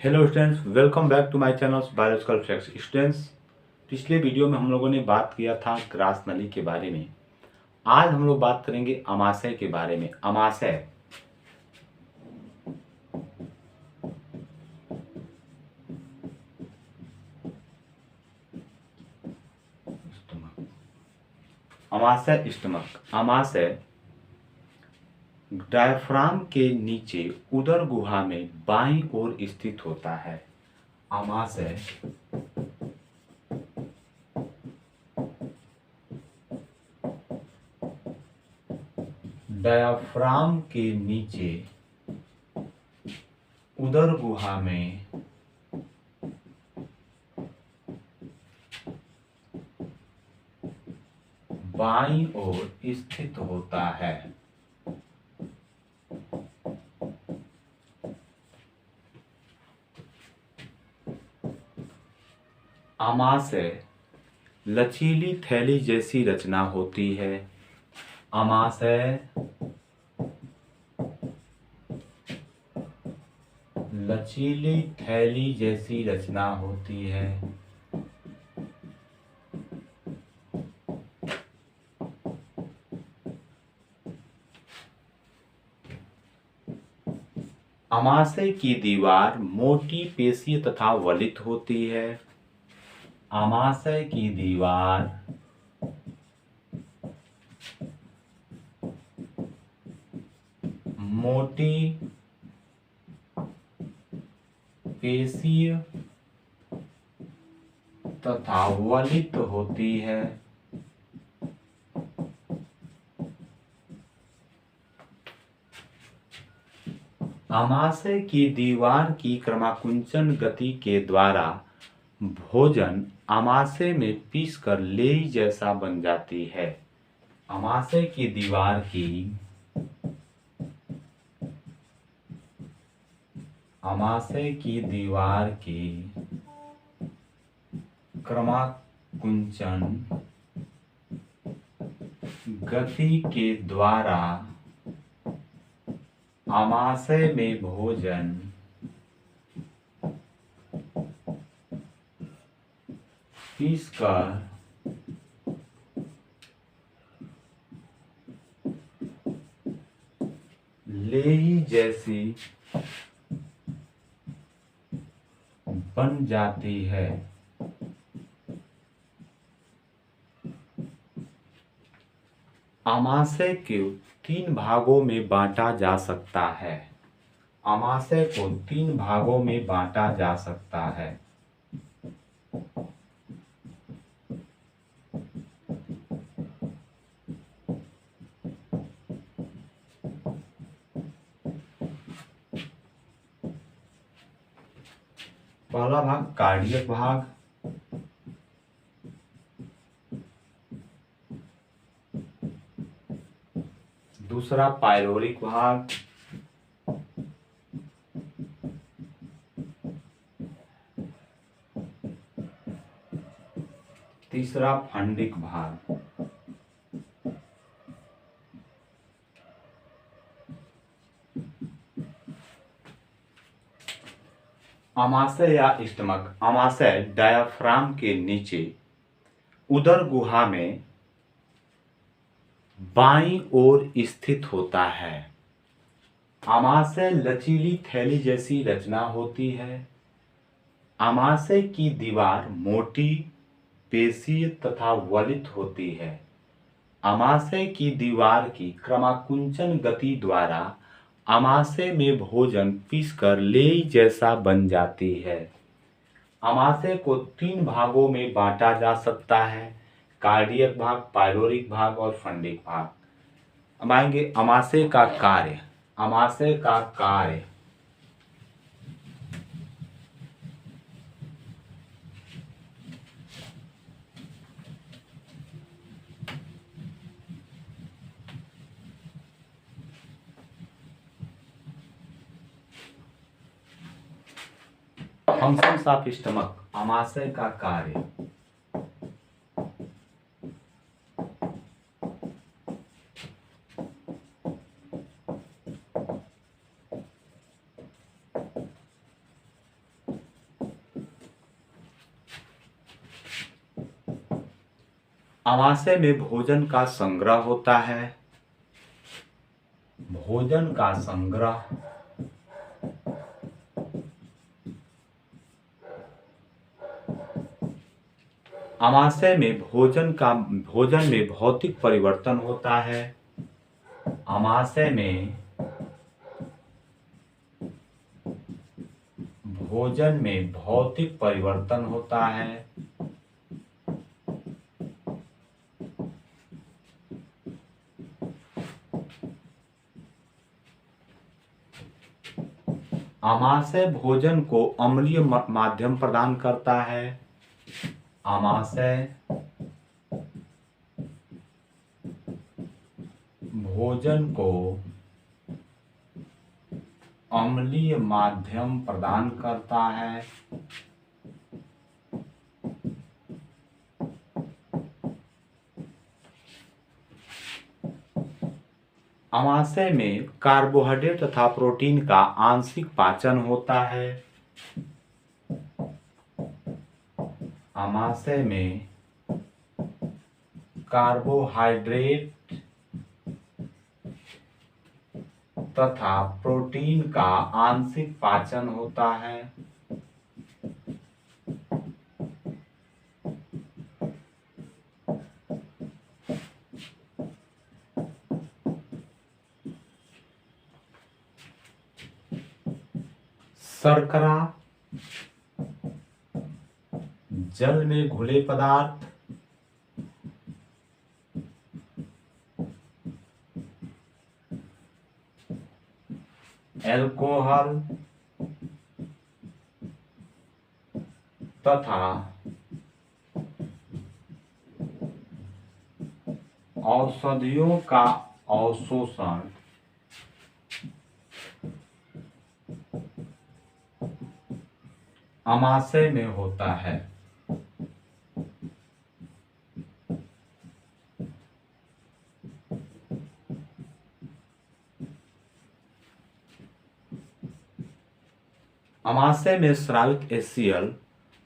Hello students, welcome back to my channel biological facts. Students, पिछले video में हम लोगों ने बात किया था ग्रास नली के बारे में। आज हम लोग बात करेंगे अमाशय के बारे में। अमाशय अमाशय स्टमक। अमाशय डायफ्राम के नीचे उदर गुहा में बाईं ओर स्थित होता है। अमाशय डायफ्राम के नीचे उदर गुहा में बाईं ओर स्थित होता है। अमाशय लचीली थैली जैसी रचना होती है। अमाशय लचीली थैली जैसी रचना होती है। अमाशय की दीवार मोटी पेशीय तथा वलित होती है। अमाशय की दीवार मोटी पेशीय तथा वलित होती है। अमाशय की दीवार की क्रमाकुंचन गति के द्वारा भोजन अमाशय में पीसकर लेई जैसा बन जाती है। अमाशय की दीवार की क्रमाकुंचन गति के द्वारा अमाशय में भोजन पीसकर लेई जैसी बन जाती है। अमाशय को 3 भागों में बांटा जा सकता है। अमाशय को 3 भागों में बांटा जा सकता है। पहला भाग कार्डियक भाग, दूसरा पाइलोरिक भाग, तीसरा फंडिक भाग। अमाशय या स्टमक। अमाशय डायाफ्राम के नीचे उदर गुहा में बाईं ओर स्थित होता है। अमाशय लचीली थैली जैसी रचना होती है। अमाशय की दीवार मोटी पेशीय तथा वलित होती है। अमाशय की दीवार की क्रमाकुंचन गति द्वारा अमाशय में भोजन पीसकर लेई जैसा बन जाती है। अमाशय को 3 भागों में बांटा जा सकता है, कार्डियक भाग, पाइलोरिक भाग और फंडिक भाग। अब आएंगे अमाशय का कार्य। अमाशय का कार्य फंक्शंस ऑफ स्टमक। अमाशय का कार्य आमाशय में भोजन का संग्रह होता है। भोजन का संग्रह आमाशय में भोजन में भौतिक परिवर्तन होता है। आमाशय में भोजन में भौतिक परिवर्तन होता है। आमाशय भोजन को अम्लीय माध्यम प्रदान करता है। आमाशय भोजन को अम्लीय माध्यम प्रदान करता है। आमाशय में कार्बोहाइड्रेट तथा प्रोटीन का आंशिक पाचन होता है। आमाशय में कार्बोहाइड्रेट तथा प्रोटीन का आंशिक पाचन होता है। शर्करा, जल में घुले पदार्थ, एल्कोहल तथा औषधियों का अवशोषण आमाशय में होता है। आमाशय में स्रावित HCl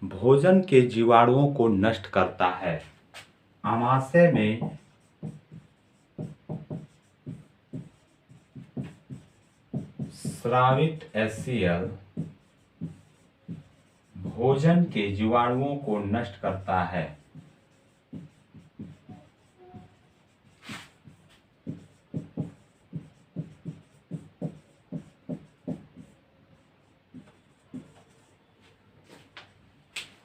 भोजन के जीवाणुओं को नष्ट करता है। आमाशय में स्रावित HCl भोजन के जीवाणुओं को नष्ट करता है।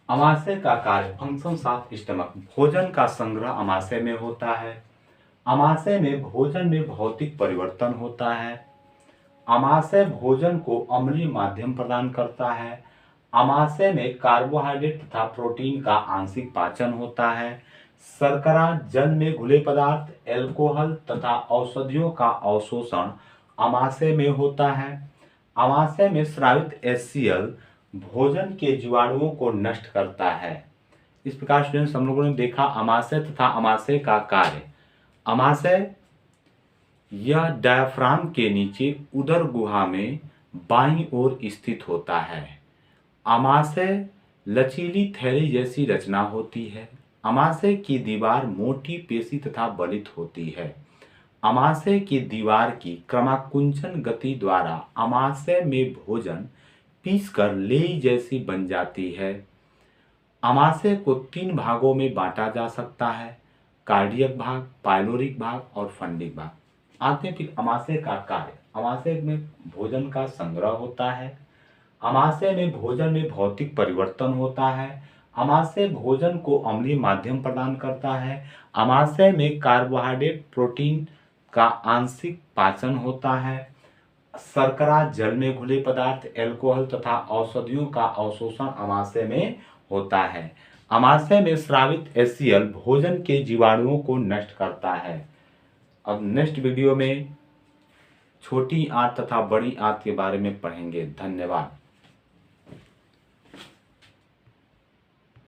आमाशय का कार्य, फंक्शंस ऑफ स्टमक। भोजन का संग्रह आमाशय में होता है। आमाशय में भोजन में भौतिक परिवर्तन होता है। आमाशय भोजन को अम्लीय माध्यम प्रदान करता है। आमाशय में कार्बोहाइड्रेट तथा प्रोटीन का आंशिक पाचन होता है। शर्करा, जल में घुले पदार्थ, एल्कोहल तथा औषधियों का अवशोषण आमाशय में होता है। आमाशय में स्रावित HCl भोजन के जीवाणुओं को नष्ट करता है। इस प्रकार स्टूडेंट्स हम लोगों ने देखा आमाशय तथा आमाशय का कार्य। आमाशय यह डायाफ्राम के नीचे उदर गुहा में बाईं ओर स्थित होता है। आमाशय लचीली थैली जैसी रचना होती है। आमाशय की दीवार मोटी, पेशी तथा बलित होती है। आमाशय की दीवार की क्रमाकुंचन गति द्वारा आमाशय में भोजन पीसकर लेई जैसी बन जाती है। आमाशय को 3 भागों में बांटा जा सकता है, कार्डियक भाग, पाइलोरिक भाग और फंडिक भाग। आते हैं फिर आमाशय का कार्य। आमाशय में भोजन का संग्रह होता है। आमाशय में भोजन में भौतिक परिवर्तन होता है। आमाशय भोजन को अम्लीय माध्यम प्रदान करता है। आमाशय में कार्बोहाइड्रेट, प्रोटीन का आंशिक पाचन होता है। शर्करा, जल में घुले पदार्थ, एल्कोहल तथा औषधियों का अवशोषण आमाशय में होता है। आमाशय में स्रावित HCl भोजन के जीवाणुओं को नष्ट करता है। अब नेक्स्ट वीडियो में छोटी आंत तथा बड़ी आंत के बारे में पढ़ेंगे। धन्यवाद।